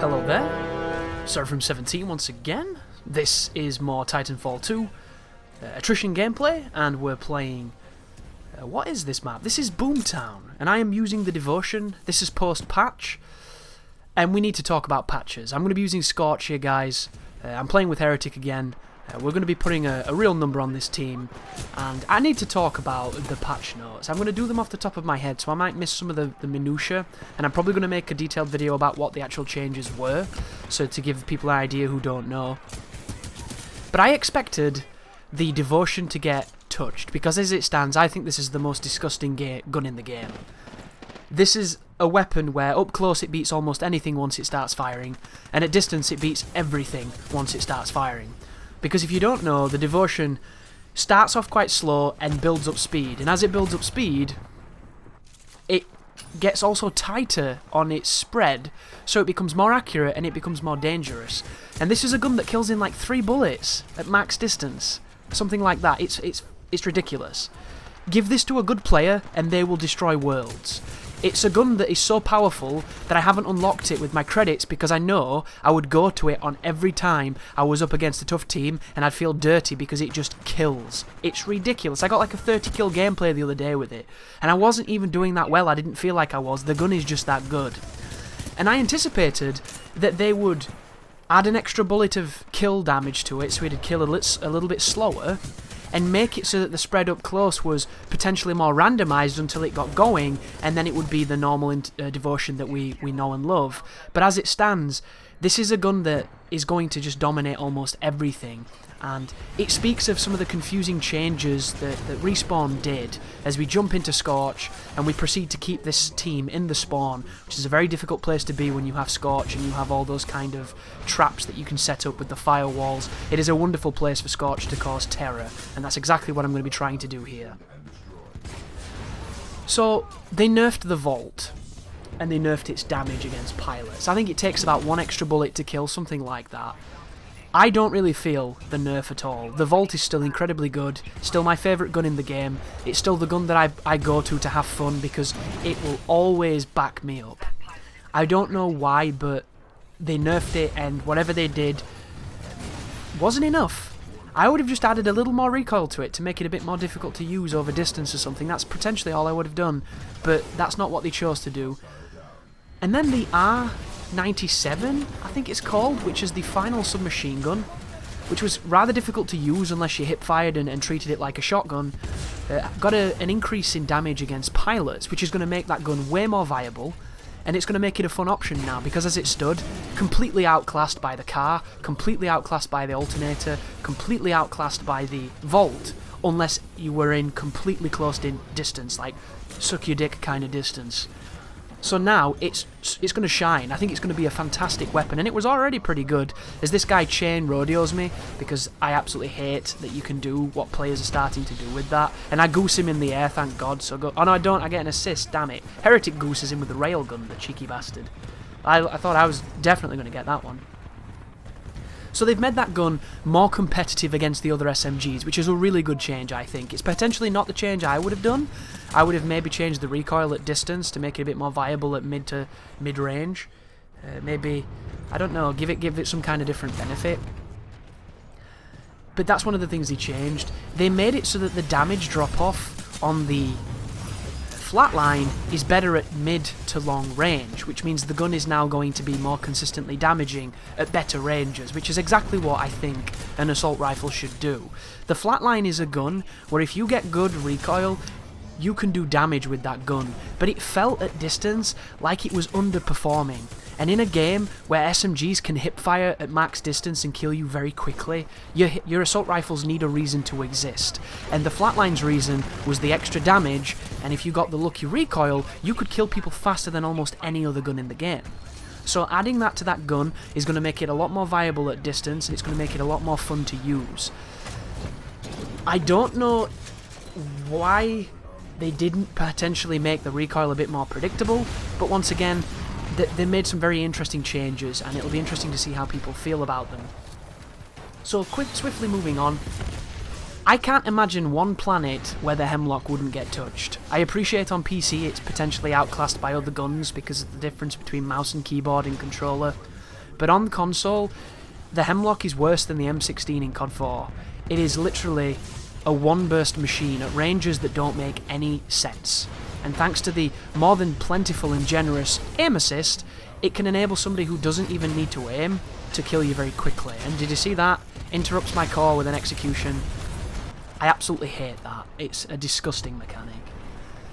Hello there, Seraphim17 once again. This is more Titanfall 2 attrition gameplay, and we're playing... what is this map? This is Boomtown, and I am using the Devotion. This is post-patch, and we need to talk about patches. I'm going to be using Scorch here, guys. I'm playing with Heretic again. We're going to be putting a real number on this team, and I need to talk about the patch notes. I'm going to do them off the top of my head, so I might miss some of the minutiae, and I'm probably going to make a detailed video about what the actual changes were, so to give people an idea who don't know. But I expected the Devotion to get touched, because as it stands, I think this is the most disgusting gun in the game. This is a weapon where up close it beats almost anything once it starts firing, and at distance it beats everything once it starts firing. Because if you don't know, the Devotion starts off quite slow and builds up speed, and as it builds up speed, it gets also tighter on its spread, so it becomes more accurate and it becomes more dangerous. And this is a gun that kills in like 3 bullets at max distance, something like that. It's ridiculous. Give this to a good player and they will destroy worlds. It's a gun that is so powerful that I haven't unlocked it with my credits, because I know I would go to it on every time I was up against a tough team and I'd feel dirty because it just kills. It's ridiculous. I got like a 30 kill gameplay the other day with it, and I wasn't even doing that well. I didn't feel like I was. The gun is just that good. And I anticipated that they would add an extra bullet of kill damage to it so it'd kill a little bit slower, and make it so that the spread up close was potentially more randomised until it got going, and then it would be the normal Devotion that we know and love. But as it stands, this is a gun that is going to just dominate almost everything, and it speaks of some of the confusing changes that Respawn did as we jump into Scorch and we proceed to keep this team in the spawn, which is a very difficult place to be when you have Scorch and you have all those kind of traps that you can set up with the firewalls. It is a wonderful place for Scorch to cause terror, and that's exactly what I'm going to be trying to do here. So, they nerfed the Vault, and they nerfed its damage against pilots. I think it takes about 1 extra bullet to kill, something like that. I don't really feel the nerf at all. The Vault is still incredibly good, still my favourite gun in the game. It's still the gun that I go to have fun, because it will always back me up. I don't know why, but they nerfed it, and whatever they did wasn't enough. I would have just added a little more recoil to it to make it a bit more difficult to use over distance or something. That's potentially all I would have done, but that's not what they chose to do. And then the R97, I think it's called, which is the final submachine gun, which was rather difficult to use unless you hip-fired and treated it like a shotgun, got an increase in damage against pilots, which is going to make that gun way more viable, and it's going to make it a fun option now, because as it stood, completely outclassed by the car, completely outclassed by the alternator, completely outclassed by the Vault, unless you were in completely close-in distance, like suck-your-dick kind of distance. So now, it's going to shine. I think it's going to be a fantastic weapon, and it was already pretty good, as this guy Chain rodeos me, because I absolutely hate that you can do what players are starting to do with that, and I goose him in the air, thank God, so go... Oh no, I don't, I get an assist, damn it. Heretic gooses him with the railgun, the cheeky bastard. I thought I was definitely going to get that one. So they've made that gun more competitive against the other SMGs, which is a really good change, I think. It's potentially not the change I would have done. I would have maybe changed the recoil at distance to make it a bit more viable at mid to mid-range. Maybe, I don't know, give it some kind of different benefit. But that's one of the things they changed. They made it so that the damage drop-off on the flatline is better at mid to long range, which means the gun is now going to be more consistently damaging at better ranges, which is exactly what I think an assault rifle should do. The flatline is a gun where if you get good recoil, you can do damage with that gun, but it felt at distance like it was underperforming. And in a game where SMGs can hipfire at max distance and kill you very quickly, your assault rifles need a reason to exist. And the Flatline's reason was the extra damage, and if you got the lucky recoil, you could kill people faster than almost any other gun in the game. So adding that to that gun is going to make it a lot more viable at distance, and it's going to make it a lot more fun to use. I don't know why they didn't potentially make the recoil a bit more predictable, but once again, they made some very interesting changes, and it'll be interesting to see how people feel about them. So, swiftly moving on, I can't imagine one planet where the Hemlock wouldn't get touched. I appreciate on PC it's potentially outclassed by other guns because of the difference between mouse and keyboard and controller, But on the console, the Hemlock is worse than the M16 in COD 4. It is literally a one-burst machine at ranges that don't make any sense. And thanks to the more than plentiful and generous aim assist, it can enable somebody who doesn't even need to aim to kill you very quickly. And did you see that? Interrupts my core with an execution. I absolutely hate that. It's a disgusting mechanic.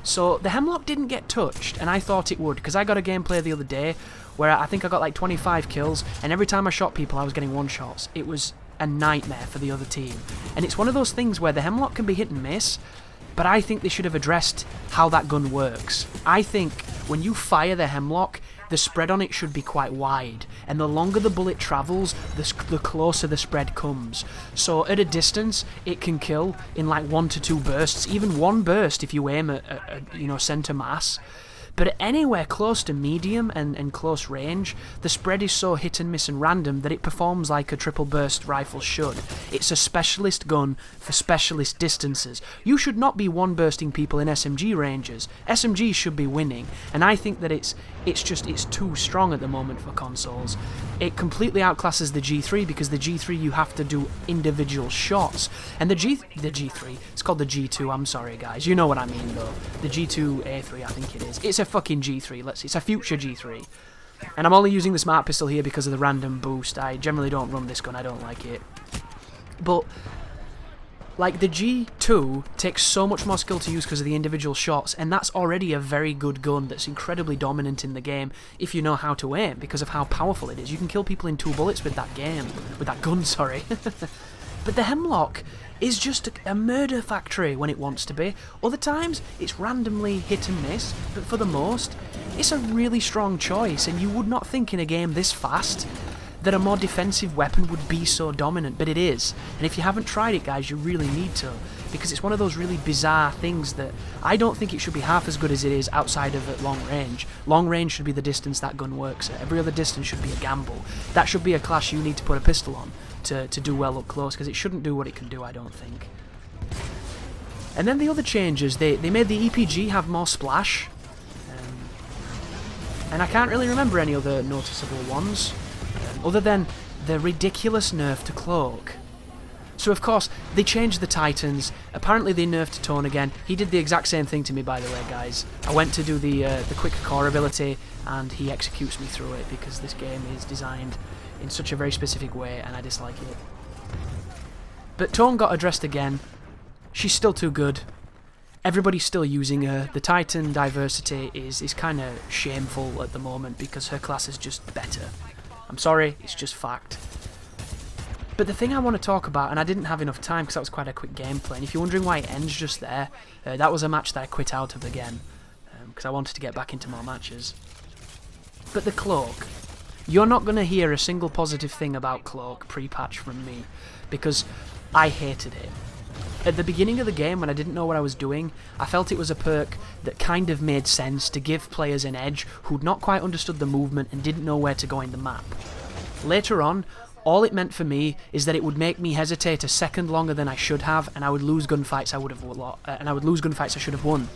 So the Hemlock didn't get touched, and I thought it would, because I got a gameplay the other day where I think I got like 25 kills, and every time I shot people I was getting one-shots. It was a nightmare for the other team. And it's one of those things where the Hemlock can be hit and miss, but I think they should have addressed how that gun works. I think when you fire the Hemlock, the spread on it should be quite wide, and the longer the bullet travels, the closer the spread comes. So at a distance, it can kill in like 1 to 2 bursts, even one burst if you aim at centre mass. But anywhere close to medium and close range, the spread is so hit and miss and random that it performs like a triple burst rifle should. It's a specialist gun for specialist distances. You should not be one-bursting people in SMG ranges. SMGs should be winning, and I think that it's too strong at the moment for consoles. It completely outclasses the G3 because the G3 you have to do individual shots, and the G3, it's called the G2, I'm sorry guys, you know what I mean though. The G2A3 I think it is. It's a fucking G3, it's a future G3. And I'm only using the Smart Pistol here because of the random boost. I generally don't run this gun, I don't like it. But like the G2 takes so much more skill to use because of the individual shots, and that's already a very good gun that's incredibly dominant in the game if you know how to aim because of how powerful it is. You can kill people in 2 bullets with that gun, sorry. But the Hemlock is just a murder factory when it wants to be. Other times, it's randomly hit and miss, but for the most, it's a really strong choice, and you would not think in a game this fast that a more defensive weapon would be so dominant, but it is. And if you haven't tried it, guys, you really need to, because it's one of those really bizarre things that I don't think it should be half as good as it is outside of at long range. Long range should be the distance that gun works at. Every other distance should be a gamble. That should be a class you need to put a pistol on to do well up close, because it shouldn't do what it can do, I don't think. And then the other changes, they made the EPG have more splash, and I can't really remember any other noticeable ones, other than the ridiculous nerf to Cloak. So of course, they changed the Titans, apparently they nerfed Tone again. He did the exact same thing to me, by the way, guys. I went to do the quick core ability, and he executes me through it, because this game is designed in such a very specific way, and I dislike it. But Tone got addressed again. She's still too good. Everybody's still using her. The Titan diversity is kind of shameful at the moment, because her class is just better. I'm sorry, it's just fact. But the thing I want to talk about, and I didn't have enough time because that was quite a quick gameplay, and if you're wondering why it ends just there, that was a match that I quit out of again, because I wanted to get back into more matches. But the Cloak. You're not going to hear a single positive thing about Cloak pre-patch from me, because I hated it. At the beginning of the game, when I didn't know what I was doing, I felt it was a perk that kind of made sense to give players an edge who'd not quite understood the movement and didn't know where to go in the map. Later on, all it meant for me is that it would make me hesitate a second longer than I should have, and I would lose gunfights I should have won.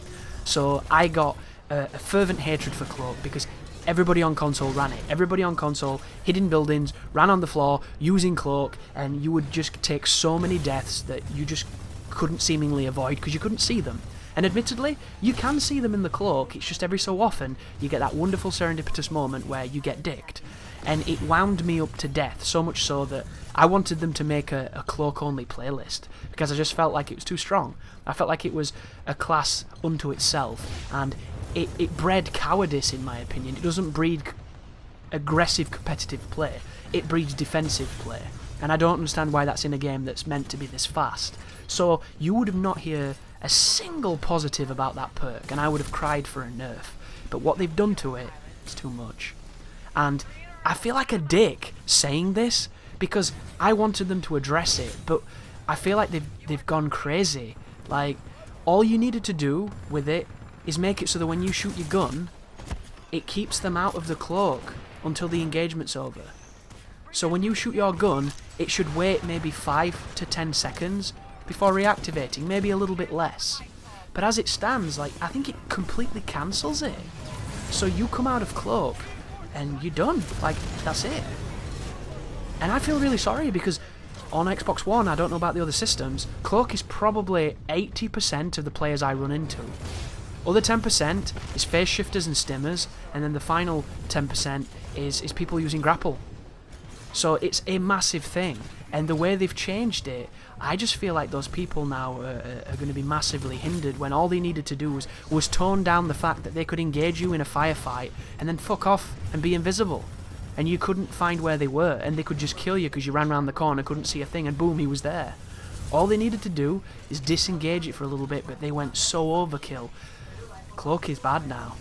So I got a fervent hatred for Cloak because everybody on console ran it. Everybody on console hid in buildings, ran on the floor, using Cloak, and you would just take so many deaths that you just couldn't seemingly avoid because you couldn't see them. And admittedly, you can see them in the Cloak, it's just every so often you get that wonderful serendipitous moment where you get dicked. And it wound me up to death, so much so that I wanted them to make a Cloak-only playlist, because I just felt like it was too strong. I felt like it was a class unto itself, and it bred cowardice, in my opinion. It doesn't breed aggressive competitive play, it breeds defensive play. And I don't understand why that's in a game that's meant to be this fast. So you would have not heard a single positive about that perk, and I would have cried for a nerf. But what they've done to it, it's too much. And I feel like a dick saying this, because I wanted them to address it, but I feel like they've gone crazy. Like, all you needed to do with it is make it so that when you shoot your gun, it keeps them out of the Cloak until the engagement's over. So when you shoot your gun, it should wait maybe 5 to 10 seconds before reactivating, maybe a little bit less. But as it stands, like, I think it completely cancels it. So you come out of Cloak, and you're done. Like, that's it. And I feel really sorry because on Xbox One, I don't know about the other systems, Cloak is probably 80% of the players I run into. Other 10% is phase shifters and stimmers, and then the final 10% is people using grapple. So it's a massive thing, and the way they've changed it, I just feel like those people now are going to be massively hindered when all they needed to do was tone down the fact that they could engage you in a firefight and then fuck off and be invisible. And you couldn't find where they were, and they could just kill you because you ran around the corner, couldn't see a thing, and boom, he was there. All they needed to do is disengage it for a little bit, but they went so overkill. Cloak is bad now.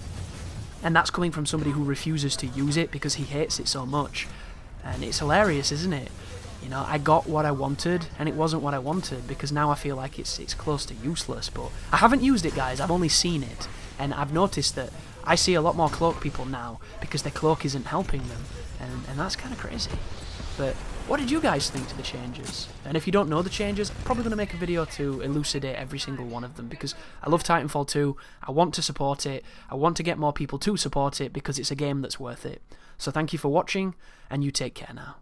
And that's coming from somebody who refuses to use it because he hates it so much. And it's hilarious, isn't it? You know, I got what I wanted, and it wasn't what I wanted, because now I feel like it's close to useless. But I haven't used it, guys, I've only seen it. And I've noticed that I see a lot more Cloak people now, because their Cloak isn't helping them. And that's kind of crazy. But what did you guys think to the changes? And if you don't know the changes, I'm probably going to make a video to elucidate every single one of them, because I love Titanfall 2, I want to support it, I want to get more people to support it, because it's a game that's worth it. So thank you for watching, and you take care now.